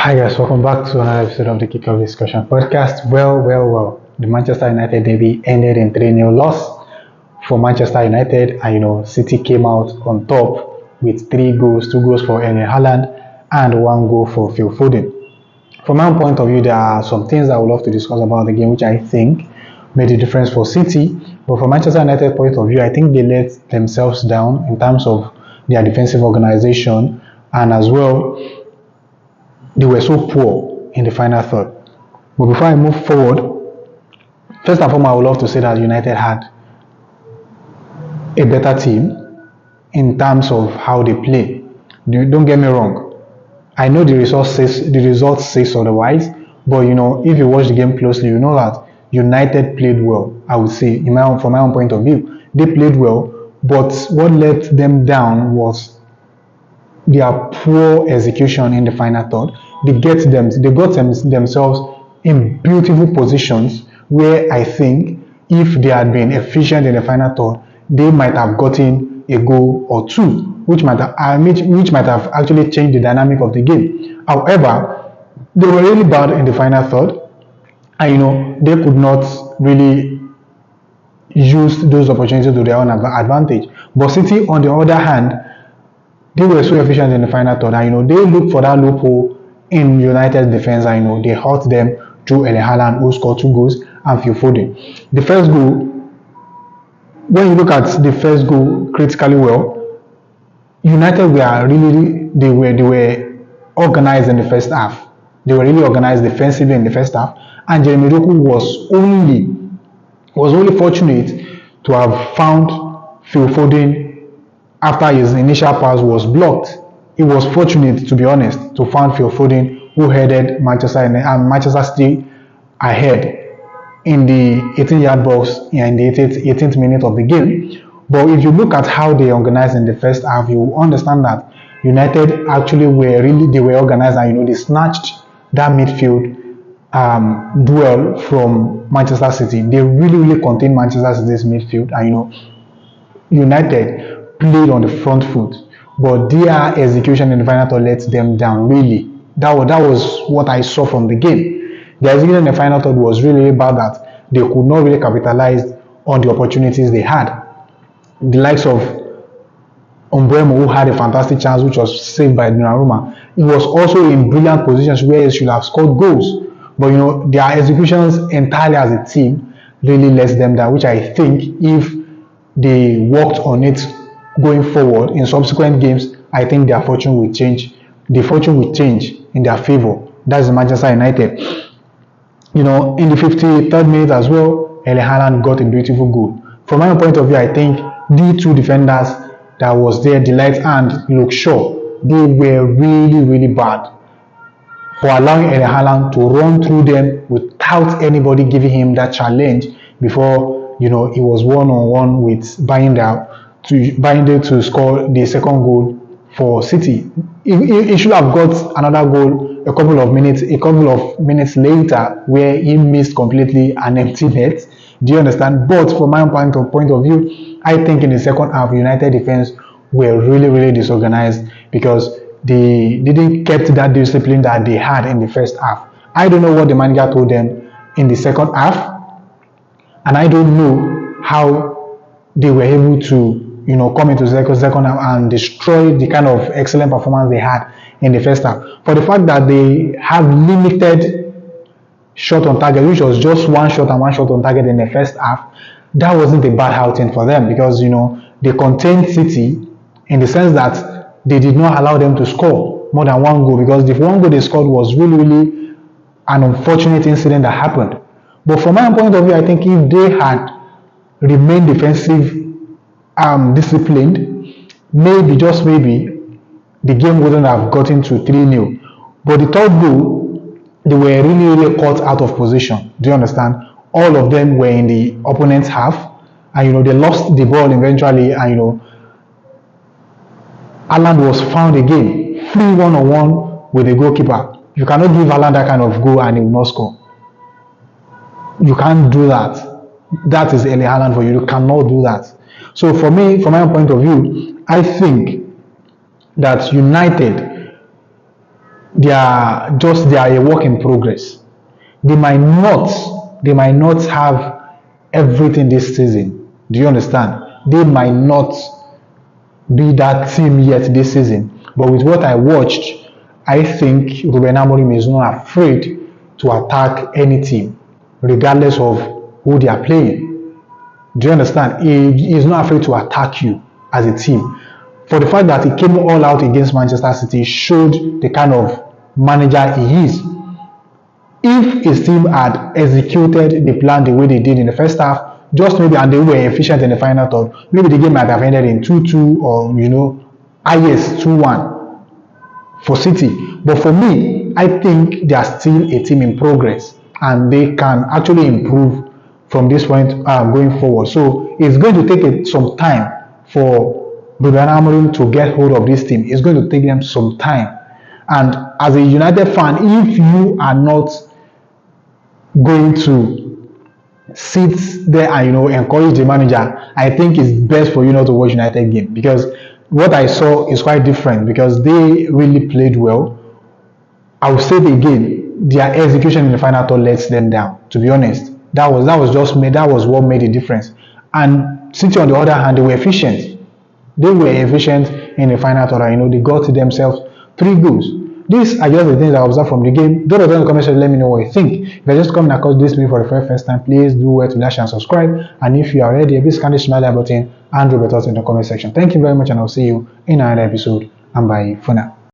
Hi guys, welcome back to another episode of the Kickoff Discussion Podcast. Well. The Manchester United derby ended in 3-0 loss for Manchester United, and City came out on top with three goals, two goals for Haaland and one goal for Phil Foden. From my point of view, there are some things I would love to discuss about the game which I think made a difference for City. But from Manchester United point of view, I think they let themselves down in terms of their defensive organization, and as well they were so poor in the final third. But before I move forward, first and foremost, I would love to say that United had a better team in terms of how they play. Don't get me wrong. I know the result says otherwise, but if you watch the game closely, you know that United played well. I would say, from my own point of view, they played well. But what let them down was their poor execution in the final third. They got themselves in beautiful positions where I think if they had been efficient in the final third, they might have gotten a goal or two, which might have actually changed the dynamic of the game. However, they were really bad in the final third, and they could not really use those opportunities to their own advantage. But City, on the other hand, they were so efficient in the final third, and they looked for that loophole in United's defense. They hurt them through Haaland, who scored two goals, and Phil Foden. The first goal, when you look at the first goal critically well, United were organized in the first half. They were really organized defensively in the first half, and Jeremy Doku was only fortunate to have found Phil Foden after his initial pass was blocked. He was fortunate, to be honest, to find Phil Foden, who headed Manchester City ahead in the 18-yard box in the 18th minute of the game. But if you look at how they organized in the first half, you understand that United actually were organized, and they snatched that midfield duel from Manchester City. They really contained Manchester City's midfield, and United played on the front foot, but their execution in the final third let them down. Really, that was what I saw from the game. The execution in the final third was really bad, that they could not really capitalize on the opportunities they had. The likes of Umbremo, who had a fantastic chance which was saved by Donnarumma, he was also in brilliant positions where he should have scored goals. But their executions entirely as a team really let them down, which I think if they worked on it going forward in subsequent games, I think their fortune will change. The fortune will change in their favor. That's Manchester United. In the 53rd minute as well, Haaland got a beautiful goal. From my point of view, I think the two defenders that was there, Delight and Luke Shaw, they were really bad for allowing Haaland to run through them without anybody giving him that challenge before he was one-on-one with Binder to score the second goal for City. He should have got another goal a couple of minutes later, where he missed completely an empty net. Do you understand? But from my point of view, I think in the second half, United defense were really disorganized because they didn't keep that discipline that they had in the first half. I don't know what the manager told them in the second half, and I don't know how they were able to come into the second half and destroy the kind of excellent performance they had in the first half. For the fact that they have limited shot on target, which was just one shot on target in the first half, that wasn't a bad outing for them, because they contained City in the sense that they did not allow them to score more than one goal, because the one goal they scored was really an unfortunate incident that happened. But from my point of view, I think if they had remained disciplined, just maybe the game wouldn't have gotten to 3-0. But the third goal, they were really caught out of position. Do you understand? All of them were in the opponent's half, and they lost the ball eventually, and Haaland was found again free one-on-one with the goalkeeper. You cannot give Haaland that kind of goal and he will not score. You can't do that. That is Haaland for you. You cannot do that. So for me, from my point of view, I think that United they are a work in progress. They might not have everything this season. Do you understand? They might not be that team yet this season. But with what I watched, I think Ruben Amorim is not afraid to attack any team, regardless of who they are playing. Do you understand? He is not afraid to attack you as a team. For the fact that he came all out against Manchester City showed the kind of manager he is. If his team had executed the plan the way they did in the first half, just maybe, and they were efficient in the final third, maybe the game might have ended in 2-2 or, highest 2-1 for City. But for me, I think they are still a team in progress and they can actually improve from this point going forward. So it's going to take some time for Ruben Amorim to get hold of this team. It's going to take them some time. And as a United fan, if you are not going to sit there and encourage the manager, I think it's best for you not to watch United game, because what I saw is quite different, because they really played well. I will say it again, their execution in the final third lets them down, to be honest. That was what made the difference. And City, on the other hand, they were efficient. They were efficient in the final third. They got to themselves 3 goals. These are just the things I observed from the game. Don't forget in the comment section, let me know what you think. If you're just coming across this video for the very first time, please do well to like and subscribe. And if you are already, please scan the smiley button and drop a thought in the comment section. Thank you very much, and I'll see you in another episode. And bye for now.